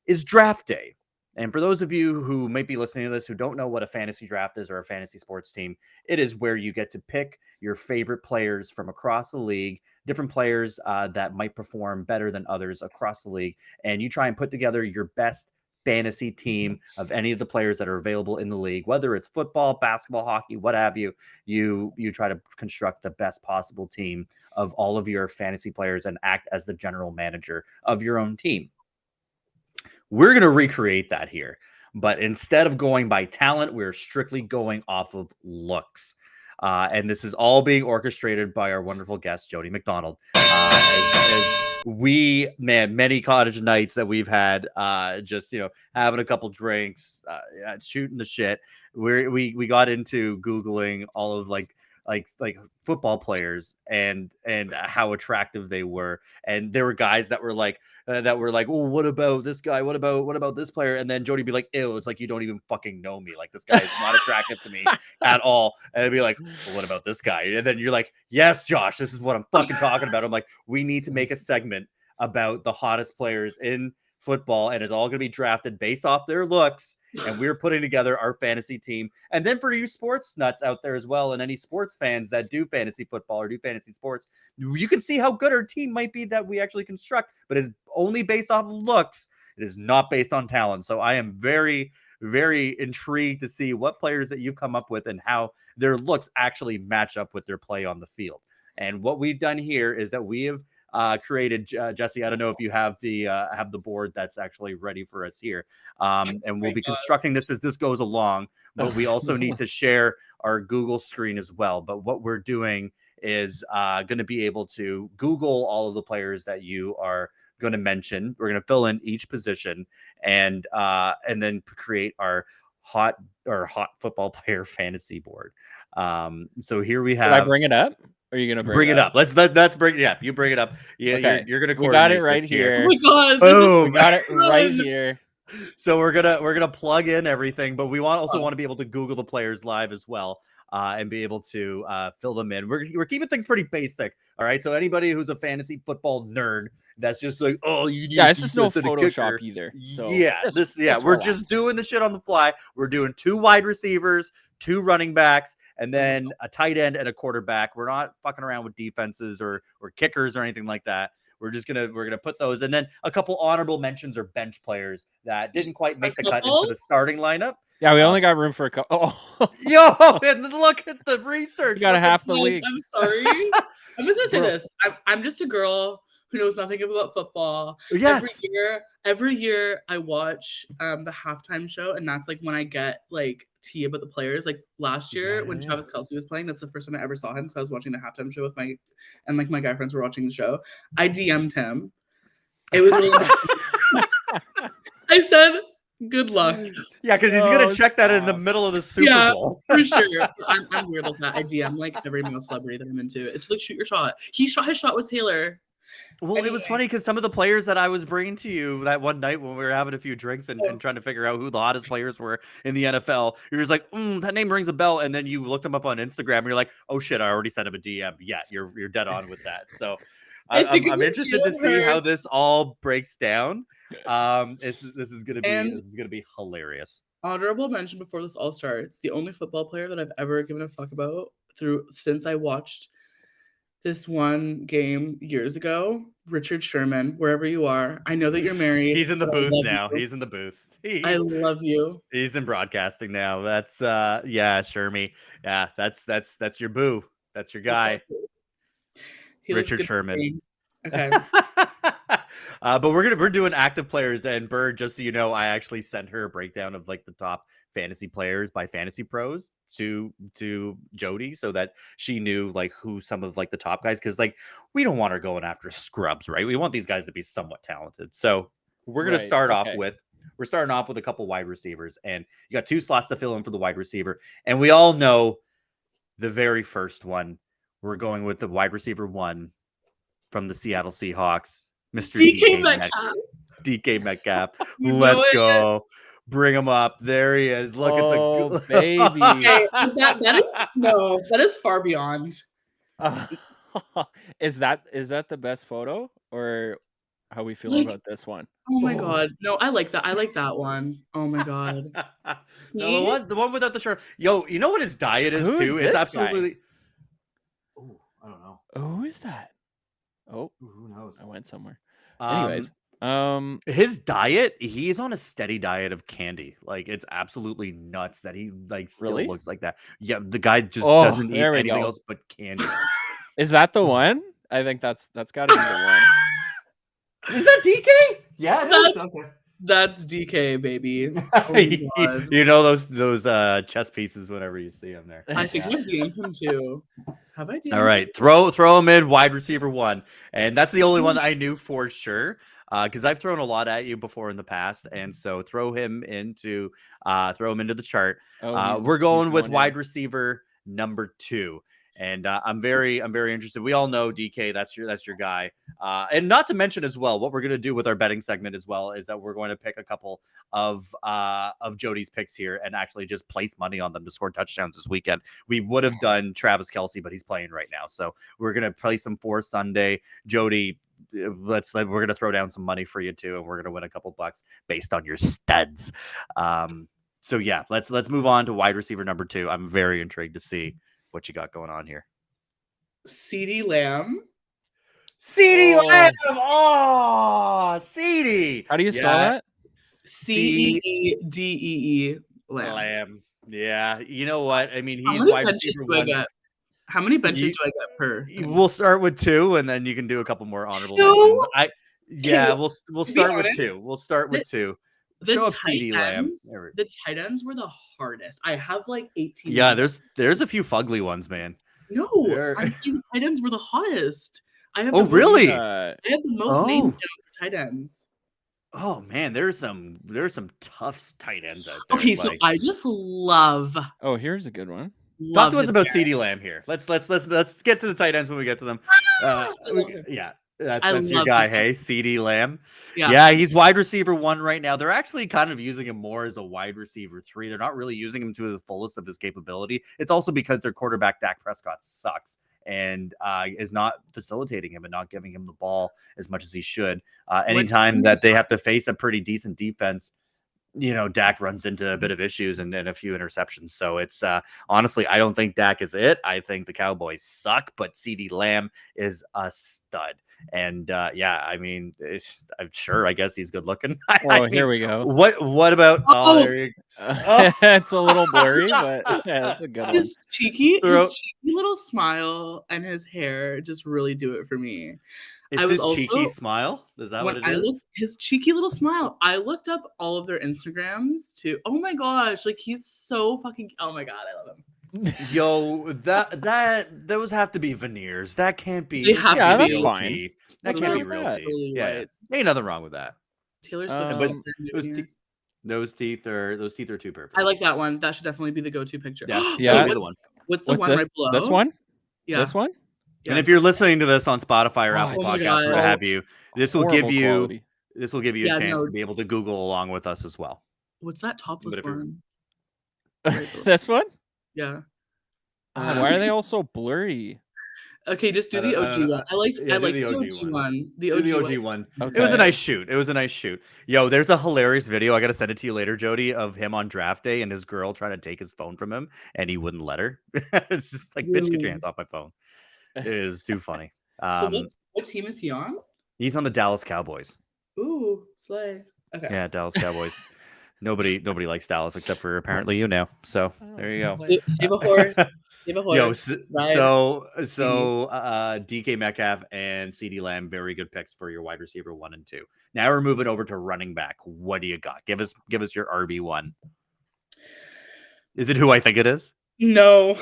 is draft day. And for those of you who might be listening to this who don't know what a fantasy draft is or a fantasy sports team, it is where you get to pick your favorite players from across the league, different players that might perform better than others across the league. And you try and put together your best fantasy team of any of the players that are available in the league, whether it's football, basketball, hockey, what have you. You try to construct the best possible team of all of your fantasy players and act as the general manager of your own team. We're going to recreate that here, but instead of going by talent, we're strictly going off of looks. And this is all being orchestrated by our wonderful guest, Jodi MacDonald. As many cottage nights that we've had, just, having a couple drinks, shooting the shit. We got into Googling all of like football players and how attractive they were, and there were guys that were like oh, what about this guy, what about this player, and then Jody be like, ew, it's like you don't even fucking know me, like this guy is not attractive to me at all, and I'd be like, well, what about this guy, and then you're like, yes, Josh, this is what I'm fucking talking about. I'm like, we need to make a segment about the hottest players in football, and it's all going to be drafted based off their looks, and we're putting together our fantasy team. And then for you sports nuts out there as well, and any sports fans that do fantasy football or do fantasy sports, you can see how good our team might be that we actually construct, but it's only based off of looks. It is not based on talent. So I am very, very intrigued to see what players that you've come up with and how their looks actually match up with their play on the field. And what we've done here is that we have created, Jesse, I don't know if you have the board that's actually ready for us here, and we'll be constructing this as this goes along, but we also need to share our Google screen as well. But what we're doing is going to be able to Google all of the players that you are going to mention. We're going to fill in each position and then create our hot football player fantasy board. So here we have. Did I bring it up? Are you gonna bring it up? Let's bring it up. You bring it up. Yeah, okay. You're gonna. We got it right here. Oh my god! Boom! We got it right here. So we're gonna plug in everything, but we want to be able to Google the players live as well, and be able to fill them in. We're keeping things pretty basic. All right. So anybody who's a fantasy football nerd, that's just like, oh, you need. Yeah, it's just no Photoshop either. So we're just doing the shit on the fly. We're doing 2 wide receivers, 2 running backs, and then a tight end and a quarterback. We're not fucking around with defenses or kickers or anything like that. We're gonna put those, and then a couple honorable mentions or bench players that didn't quite make the cut into the starting lineup. Yeah, we only got room for a couple. Oh. Yo, and look at the research. You got half the league. I'm sorry. I'm just gonna say this. I'm just a girl who knows nothing about football. Yes. Every year I watch the halftime show, and that's like when I get like tea about the players. Like last year when Travis Kelce was playing, that's the first time I ever saw him because I was watching the halftime show with my guy friends were watching the show. I DM'd him. It was really I said, good luck. Yeah, because he's gonna check that in the middle of the Super Bowl. For sure. I'm weird like that. I DM like every male celebrity that I'm into. It's like shoot your shot. He shot his shot with Taylor. Well, anyway. It was funny because some of the players that I was bringing to you that one night when we were having a few drinks and trying to figure out who the hottest players were in the NFL, you're just like, that name rings a bell. And then you looked them up on Instagram and you're like, oh shit, I already sent him a DM. Yeah, you're dead on with that. So I'm interested to see how this all breaks down. This is gonna be hilarious. Honorable mention before this all starts: the only football player that I've ever given a fuck about since I watched this one game years ago, Richard Sherman, wherever you are. I know that you're married. He's in the booth now. He's in the booth. I love you. He's in broadcasting now. That's Shermy. Yeah, that's your boo. That's your guy. Richard Sherman. Okay. But we're doing active players, and Bird, just so you know, I actually sent her a breakdown of like the top fantasy players by Fantasy Pros to Jody so that she knew like who some of like the top guys, because like we don't want her going after scrubs, right? We want these guys to be somewhat talented. So we're gonna start off with a couple wide receivers, and you got 2 slots to fill in for the wide receiver, and we all know the very first one. We're going with the wide receiver 1, from the Seattle Seahawks, Mr. DK Metcalf. Let's go. Bring him up. There he is. Look at the baby. Okay, that is far beyond. Is that the best photo, or how we feel about this one? Oh my god. No, I like that. I like that one. Oh my god. No, the one without the shirt. Yo, you know what his diet is too? It's absolutely. Oh, I don't know. Who is that? Oh, who knows? I went somewhere. Anyways, his diet, he's on a steady diet of candy. Like, it's absolutely nuts that he still looks like that. Yeah, the guy just doesn't eat anything else but candy. Is that the one? I think that's got to be the one. Is that DK? Yeah, it is. Okay. That's DK, baby. Oh you know those chess pieces whenever you see him there. I think we've DM'd him too. Have I DM'd All right, throw him in wide receiver 1, and that's the only one that I knew for sure. Because I've thrown a lot at you before in the past, and so throw him into the chart. We're going with wide receiver number 2. And I'm very interested. We all know DK. That's your guy. And not to mention as well, what we're gonna do with our betting segment as well is that we're going to pick a couple of Jodi's picks here and actually just place money on them to score touchdowns this weekend. We would have done Travis Kelce, but he's playing right now, so we're gonna place him for Sunday. Jodi, we're gonna throw down some money for you too, and we're gonna win a couple bucks based on your studs. So yeah, let's move on to wide receiver number 2. I'm very intrigued to see what you got going on here. CeeDee Lamb. CeeDee Lamb. Oh, CeeDee. How do you spell that? CeeDee Lamb. Yeah. You know what? I mean, he's wide receiver 1. How many benches do I get per? We'll start with 2, and then you can do a couple more honorable mentions. We'll start with 2. We'll start with 2. Show up CeeDee Lamb. The tight ends were the hardest. I have like 18. Yeah, there's a few fugly ones, man. No, I'm saying the tight ends were the hottest. I have. Really? I have the most names down for tight ends. Oh man, there's some tough tight ends out there. Okay, so I just love. Oh, here's a good one. Talk to us about CeeDee Lamb here. Let's get to the tight ends when we get to them. Yeah. That's your guy, hey, CeeDee Lamb. Yeah, he's wide receiver 1 right now. They're actually kind of using him more as a wide receiver 3. They're not really using him to the fullest of his capability. It's also because their quarterback, Dak Prescott, sucks and is not facilitating him and not giving him the ball as much as he should. Anytime that they have to face a pretty decent defense, Dak runs into a bit of issues and then a few interceptions. So it's honestly, I don't think Dak is it. I think the Cowboys suck, but CeeDee Lamb is a stud. And I mean, I'm sure. I guess he's good looking. Here we go. What about? It's a little blurry, but that's a good one. His cheeky little smile and his hair just really do it for me. It's his cheeky smile. Is that what it is? His cheeky little smile. I looked up all of their Instagrams too. Oh my gosh, like he's so fucking. Oh my god, I love him. Yo, those have to be veneers. That can't be. They have to be real fine. teeth. That can't be real teeth. Totally yeah, ain't nothing wrong with that. Taylor Swift. Those teeth are too perfect. I like that one. That should definitely be the go-to picture. Yeah. What's the one this? right below? This one? Yeah. This one? Yeah. And if you're listening to this on Spotify or Apple Podcasts, or what have you, this will give you a chance to be able to Google along with us as well. What's that topless one? This one? Yeah. Why are they all so blurry? Okay, just do the OG one. I liked the OG one. The OG one. Okay. It was a nice shoot. Yo, there's a hilarious video. I gotta send it to you later, Jodi, of him on draft day and his girl trying to take his phone from him, and he wouldn't let her. It's just like, bitch, get your hands off my phone. It is too funny. So what team is he on? He's on the Dallas Cowboys. Ooh, slay. Okay. Yeah, Dallas Cowboys. Nobody likes Dallas except for apparently you now. So there you go. Save a horse. Yo, so DK Metcalf and CeeDee Lamb, very good picks for your wide receiver 1 and 2. Now we're moving over to running back. What do you got? Give us your RB1. Is it who I think it is? No.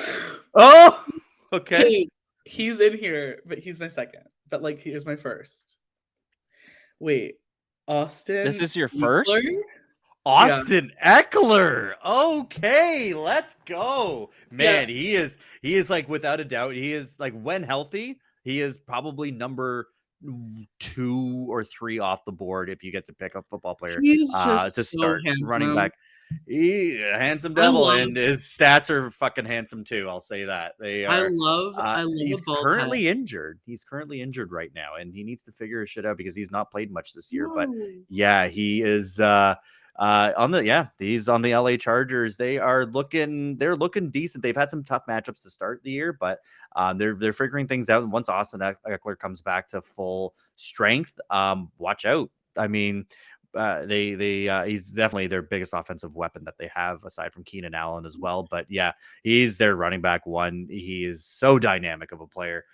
Oh, okay. Hey, he's in here, but he's my second. But like, here's my first. Wait, Austin. This is your first? Austin Eckler. Okay, let's go. Man, he is like, without a doubt, he is like, when healthy, he is probably number 2 or 3 off the board if you get to pick a football player He's just to so start running handsome. back. He a handsome I devil, love- and his stats are fucking handsome too. I'll say that. They I are. love He's a bald currently head. injured. He's currently injured right now, and he needs to figure his shit out because he's not played much this year. No. But yeah, he is he's on the LA Chargers. They're looking decent. They've had some tough matchups to start the year, but they're figuring things out. And once Austin Eckler comes back to full strength, watch out. I mean, he's definitely their biggest offensive weapon that they have aside from Keenan Allen as well. But yeah, he's their running back one. He is so dynamic of a player.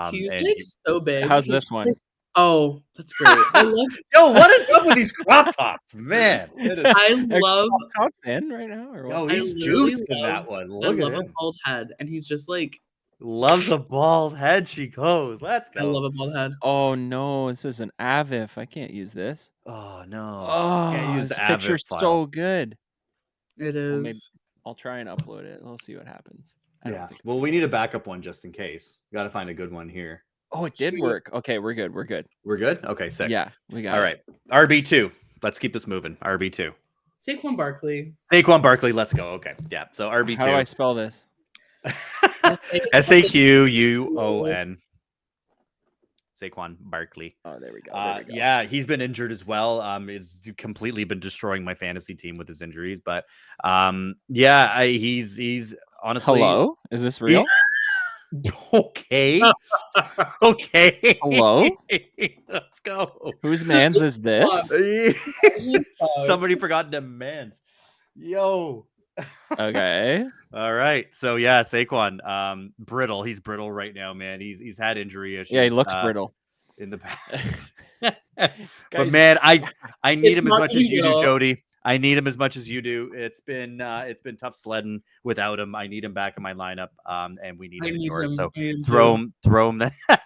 He's so big. How's this one? Oh, that's great. I love. Yo, what is up with these crop tops, man? I love. Tops in right now, or what? Yo, I he's literally juiced in that one. Look I at love a him. bald head, and he's just like. Loves a bald head. She goes. Let's go. I love a bald head. Oh no, this is an AVIF. I can't use this. Oh no. Oh, Can't use this the AVIF picture's file. so good. It Well, is. maybe I'll try and upload it. We'll see what happens. I don't Yeah. think it's Well, we need a backup one just in case. Got to find a good one here. Oh, it did work. Okay, we're good. We're good. We're good? Okay, sick. Yeah, we got All it. right. RB2. Let's keep this moving. RB2. Saquon Barkley. Saquon Barkley, let's go. Okay. Yeah. So RB2. How do I spell this? SAQUON. Saquon Barkley. Oh, there we go. Yeah, he's been injured as well. It's completely been destroying my fantasy team with his injuries. But he's honestly. Hello? Is this real? Okay. Okay. Hello? Let's go. Whose man's is this? Somebody forgot them mans. Yo. Okay. All right. So yeah, Saquon, brittle. He's brittle right now, man. He's had injury issues. Yeah, he looks brittle in the past. Guys, But man, I need It's him as not much as you do, illegal. Jody. I need him as much as you do. It's been tough sledding without him. I need him back in my lineup. And we need him in yours. So throw him.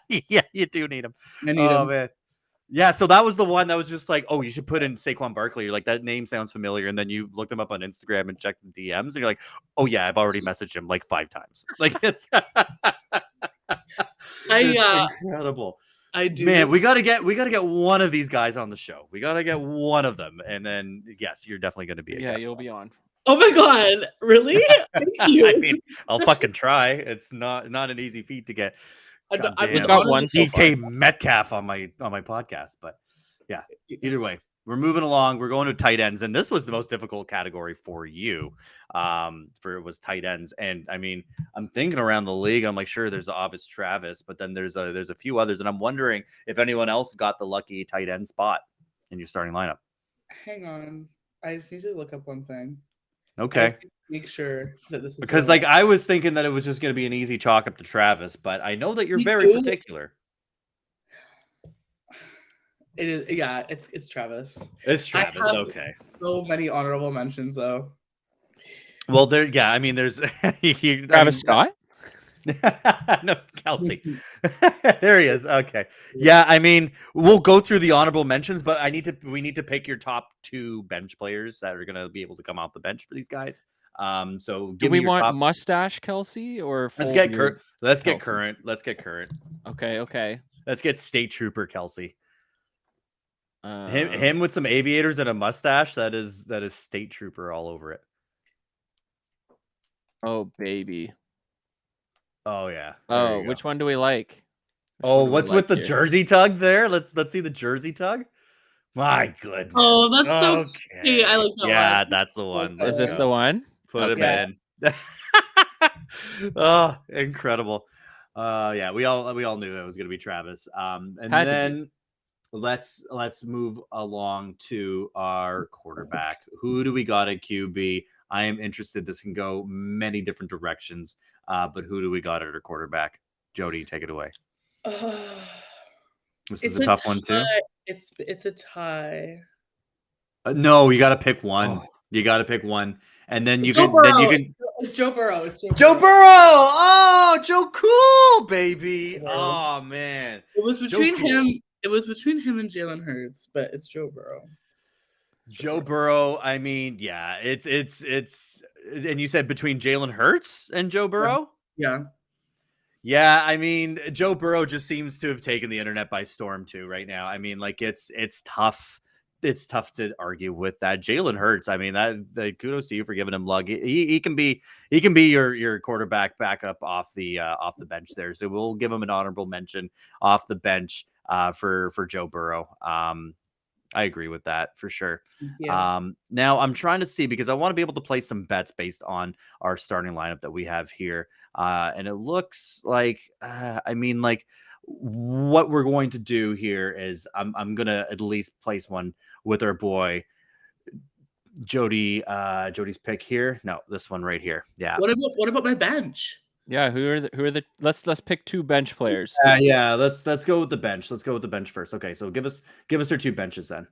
Yeah, you do need him. I need him. Man. Yeah, so that was the one that was just like, oh, you should put in Saquon Barkley. You're like, that name sounds familiar. And then you looked him up on Instagram and checked the DMs, and you're like, oh yeah, I've already messaged him like 5 times. Like it's, it's incredible. I do. Man, we gotta get one of these guys on the show. We gotta get one of them, and then yes, you're definitely gonna be a guest. you'll be on. Oh my god! Really? Thank you. I mean, I'll fucking try. It's not an easy feat to get. We've got one so DK Metcalf on my podcast, but yeah. Either way, we're moving along. We're going to tight ends, and this was the most difficult category for you. Was tight ends, and I mean, I'm thinking around the league. I'm like, sure, there's the obvious Travis, but then there's a few others, and I'm wondering if anyone else got the lucky tight end spot in your starting lineup. Hang on, I just need to look up one thing. Okay. Make sure that this is because like I was thinking that it was just going to be an easy chalk up to Travis, but I know that you're very particular. It is, yeah. It's Travis. It's Travis. Okay. So many honorable mentions though. Well, yeah. I mean, there's Travis Scott. No, Kelce. There he is. Okay. Yeah, I mean, we'll go through the honorable mentions, but we need to pick your top 2 bench players that are going to be able to come off the bench for these guys. So do we want mustache Kelce or let's get current? Let's get current. Okay. Let's get State Trooper Kelce. Him with some aviators and a mustache. That is State Trooper all over it. Oh baby. Oh yeah. Oh, which one do we like? What's with the jersey tug there? Let's see the jersey tug. My goodness. Oh, that's so cute. I like that one. Yeah, that's the one. Is this the one? Put him in. Oh, incredible. Yeah, we all knew it was going to be Travis. And then let's move along to our quarterback. Who do we got at QB? I am interested. This can go many different directions. But who do we got at our quarterback? Jody, take it away. This is a tough one too. It's a tie. No, you got to pick one. You got to pick one, and then you can. It's Joe Burrow. It's Joe Burrow. Oh, Joe Cool, baby. Oh man. It was between him. It was between him and Jalen Hurts, but it's Joe Burrow. Joe Burrow. I mean, yeah, it's. And you said between Jalen Hurts and Joe Burrow. Yeah. Yeah, I mean, Joe Burrow just seems to have taken the internet by storm too right now. I mean, like it's tough. It's tough to argue with that. Jalen Hurts. I mean, that kudos to you for giving him luck. He can be your quarterback backup off the bench there. So we'll give him an honorable mention off the bench for Joe Burrow. I agree with that for sure. Yeah. Now I'm trying to see because I want to be able to play some bets based on our starting lineup that we have here. And it looks like, I mean, like what we're going to do here is I'm going to at least place one with our boy Jody's pick here. No, this one right here. Yeah. What about my bench? Yeah, who are the let's pick 2 bench players. Yeah, let's go with the bench. Let's go with the bench first. Okay, so give us our 2 benches then.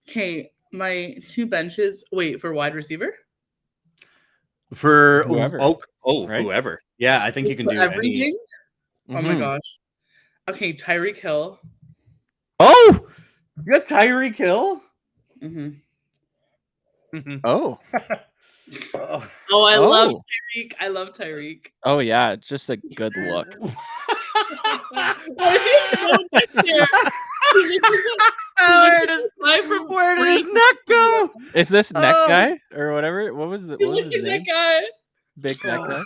Okay, my 2 benches. Wait, for wide receiver? For Whoever. Right? Whoever. Yeah, I think you can For do everything. any. Oh my gosh. Okay, Tyreek Hill. Oh, you got Tyreek Hill. Mm-hmm. Oh. Oh, I love Tyreek. I love Tyreek. Oh yeah, just a good look. Why is he going back there? Where did his neck go? Is this neck guy or whatever? What was his name? That guy. Big neck guy.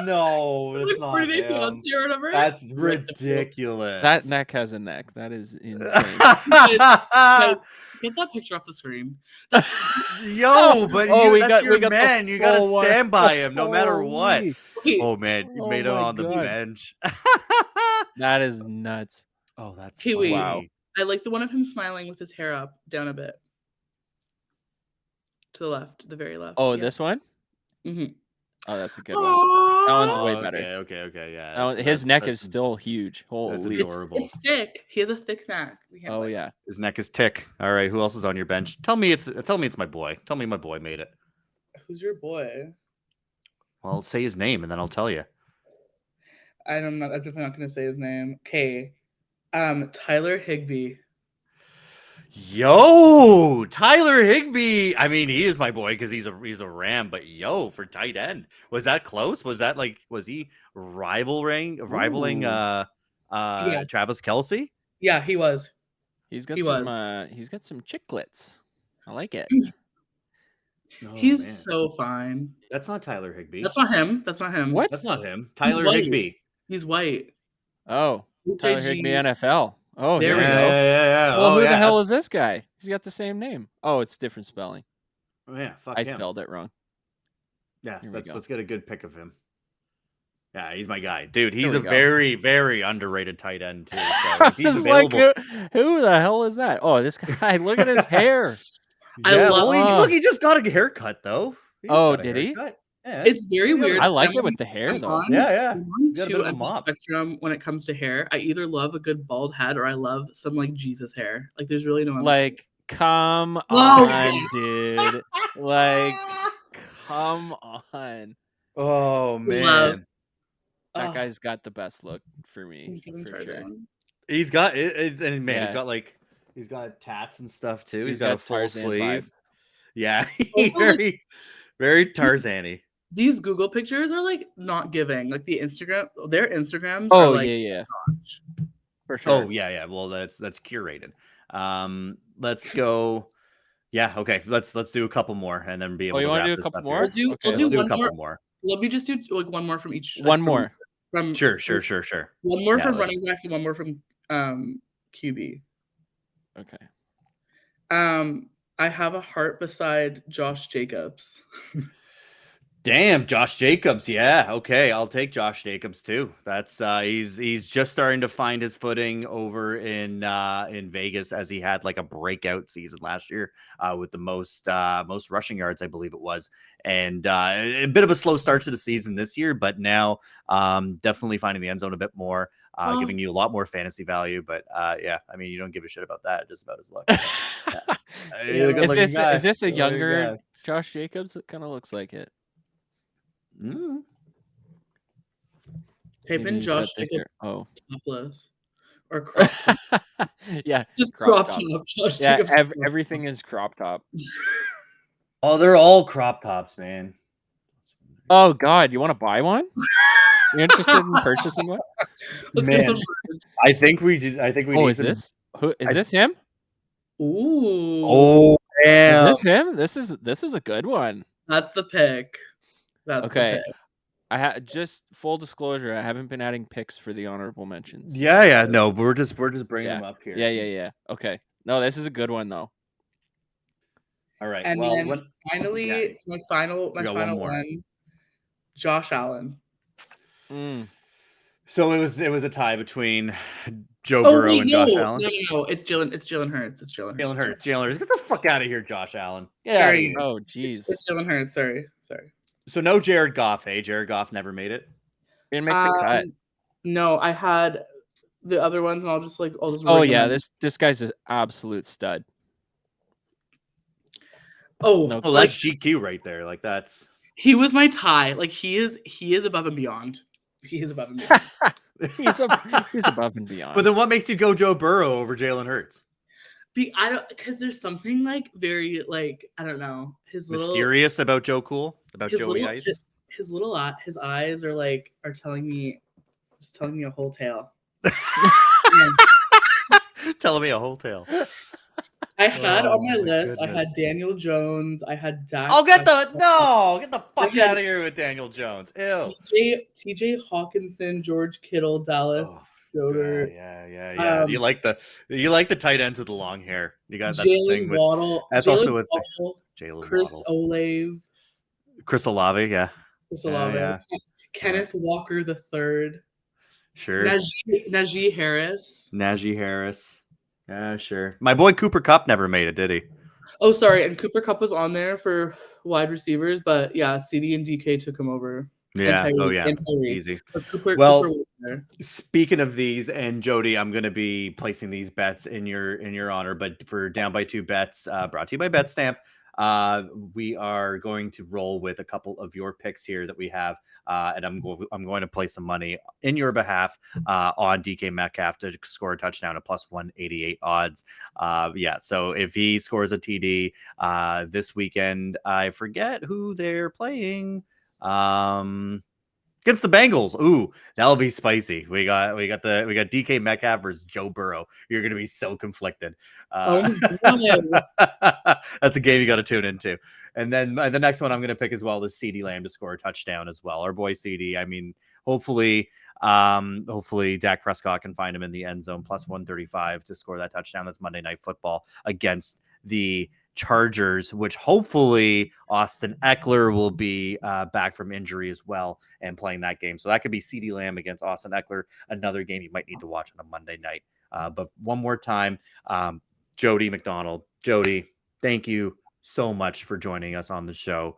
No, it's not him. Or whatever. That's ridiculous. That neck has a neck. That is insane. Get that picture off the screen. Yo, but that's your man. You gotta one. stand by him no matter what. Okay. Oh man, you made it on the bench. That is nuts. Oh, that's okay. Wait, wow. I like the one of him smiling with his hair up down a bit to the left, the very left. Oh, yeah. This one. Mm-hmm. Oh, that's a good one. That one's way better. Okay, yeah. His neck is still huge. Holy, adorable. It's thick. He has a thick neck. Oh yeah, his neck is thick. All right, who else is on your bench? Tell me it's my boy. Tell me my boy made it. Who's your boy? Well, say his name and then I'll tell you. I'm definitely not going to say his name. Okay, Tyler Higbee. Yo, Tyler Higbee. I mean, he is my boy because he's a Ram. But yo, for tight end, was that close? Was he rivaling Travis Kelce? Yeah, he was. He's got some chiclets. I like it. He's so fine. That's not Tyler Higbee. That's not him. What? That's not him. Tyler Higbee. He's white. Oh, Tyler Higbee NFL. Oh, there we go. Yeah. Well, who the hell is this guy? He's got the same name. Oh, it's different spelling. Oh, yeah, I spelled it wrong. Yeah, let's get a good pick of him. Yeah, he's my guy, dude. He's a very, very underrated tight end too. So he's available. Like, who the hell is that? Oh, this guy. Look at his hair. Look, he just got a haircut though. Did he? Yeah. It's very weird. I like it with the hair though. I'm on 2 ends of the spectrum when it comes to hair. I either love a good bald head or I love some like Jesus hair. Like there's really no like come on, dude. Like come on. Oh man. That guy's got the best look for me. For sure. He's got it, and man, he's got tats and stuff too. He's got a full sleeve. Vibes. Yeah, he's very, very Tarzan-y. These Google pictures are like not giving. Like their Instagrams. Oh are, like, yeah. For sure. Oh yeah. Well, that's curated. Let's go. Yeah. Okay. Let's do a couple more and then be able to wrap do a this couple up more. Here. We'll do a couple more. Let me just do like one more from each. One more. Sure. One more from running backs and one more from QB. Okay. I have a heart beside Josh Jacobs. Damn, Josh Jacobs. Yeah. Okay. I'll take Josh Jacobs too. That's he's just starting to find his footing over in Vegas as he had like a breakout season last year with the most rushing yards, I believe it was. And a bit of a slow start to the season this year, but now definitely finding the end zone a bit more, giving you a lot more fantasy value. But yeah, I mean, you don't give a shit about that. Just about his luck. Is this a younger Josh Jacobs? It kind of looks like it. Type in Josh Jacobs topless or crop top. Yeah, just crop top. Josh Jacobs everything is crop top. Oh, they're all crop tops, man. Oh God, you want to buy one? You interested in purchasing one? Let's get some. I think we did. I think we. Oh, need is some- this this him? Ooh. Oh, damn. Is this him? This is a good one. That's the pick. That's Okay. the pick. I just full disclosure, I haven't been adding picks for the honorable mentions. Yeah. No, we're just bringing them up here. Yeah. Okay. No, this is a good one though. All right. And well, then finally, my final got one more. one, Josh Allen. So it was a tie between Joe Burrow and Josh Allen. No, it's Jalen Hurts. Jalen Hurts. Get the fuck out of here, Josh Allen. Get Sorry. out of here. Oh, jeez. It's Jalen Hurts. Sorry. So no Jared Goff. Hey, Jared Goff never made it. Didn't make the cut. No, I had the other ones, and I'll just. Oh yeah, this guy's an absolute stud. Oh, No, that's GQ right there. Like that's. He was my tie. Like he is above and beyond. He is above and beyond. he's above and beyond. But then what makes you go Joe Burrow over Jalen Hurts? Because there's something like very like I don't know his little mysterious about Joe Cool about Joey Ice. His eyes are telling me a whole tale. Telling me a whole tale. I had on my list. I had Daniel Jones. I had Dak. Oh, get the fuck out of here with Daniel Jones. Ew. TJ Hawkinson, George Kittle, Dallas. Schroeder. Yeah. You like the tight ends with the long hair. You got that thing with Waddle. that's Jalen also with Waddle, Jalen Chris Waddle. Olave. Chris Olave, yeah. Kenneth Walker the third. Sure. Najee Harris. Yeah, sure. My boy Cooper Kupp never made it, did he? Oh, sorry. And Cooper Kupp was on there for wide receivers, but CeeDee and DK took him over. Yeah. Easy. Cooper was there. Speaking of these, and Jody, I'm going to be placing these bets in your honor. But for Down by Two bets, brought to you by BetStamp, we are going to roll with a couple of your picks here that we have, and I'm going to play some money in your behalf on DK Metcalf to score a touchdown at plus 188 odds. So if he scores a TD this weekend, I forget who they're playing. Against the Bengals. Ooh, that'll be spicy. We got DK Metcalf versus Joe Burrow. You're gonna be so conflicted. That's a game you got to tune into. And then the next one I'm gonna pick as well is CeeDee Lamb to score a touchdown as well. Our boy CeeDee. I mean, hopefully Dak Prescott can find him in the end zone. Plus 135 to score that touchdown. That's Monday Night Football against the Chargers, which hopefully Austin Eckler will be back from injury as well and playing that game. So that could be CeeDee Lamb against Austin Eckler, another game you might need to watch on a Monday night. But one more time, Jodi MacDonald. Jody, thank you so much for joining us on the show.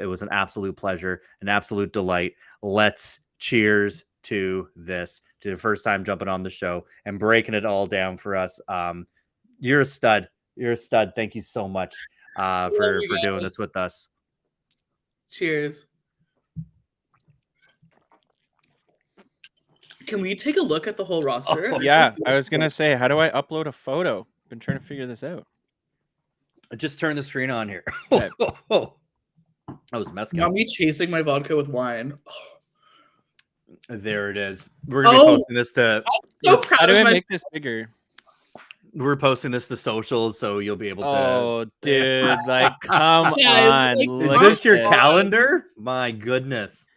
It was an absolute pleasure, an absolute delight. Let's cheers to this, to the first time jumping on the show and breaking it all down for us. You're a stud. You're a stud. Thank you so much for doing this with us. Cheers. Can we take a look at the whole roster? Oh, yeah, I was going to say, how do I upload a photo? Been trying to figure this out. Just turn the screen on here. Okay. That was Metcalf. Now me chasing my vodka with wine. There it is. We're going to be posting this to... I'm so proud How do of I my... make this bigger? We're posting this to socials, so you'll be able to... Oh, dude, like, come Yeah, on. like, Is look this your at- calendar? My goodness.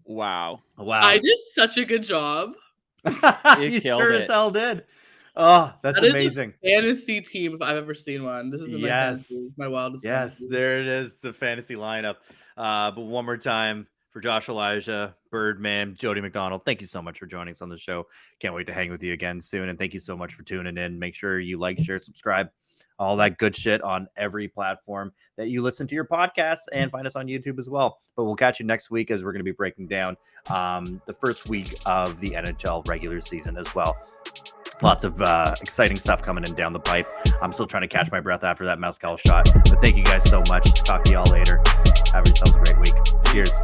Wow. I did such a good job. You killed sure it. as hell did. Oh, that's That is amazing. a fantasy team if I've ever seen one. This is my fantasy, my wildest Yes, fantasies. there it is, the fantasy lineup. But one more time for Josh Elijah, Birdman, Jodi MacDonald, thank you so much for joining us on the show. Can't wait to hang with you again soon. And thank you so much for tuning in. Make sure you like, share, subscribe, all that good shit on every platform that you listen to your podcast, and find us on YouTube as well. But we'll catch you next week as we're going to be breaking down the first week of the NHL regular season as well. Lots of exciting stuff coming in down the pipe. I'm still trying to catch my breath after that Metcalf shot. But thank you guys so much. Talk to y'all later. Have yourselves a great week. Cheers.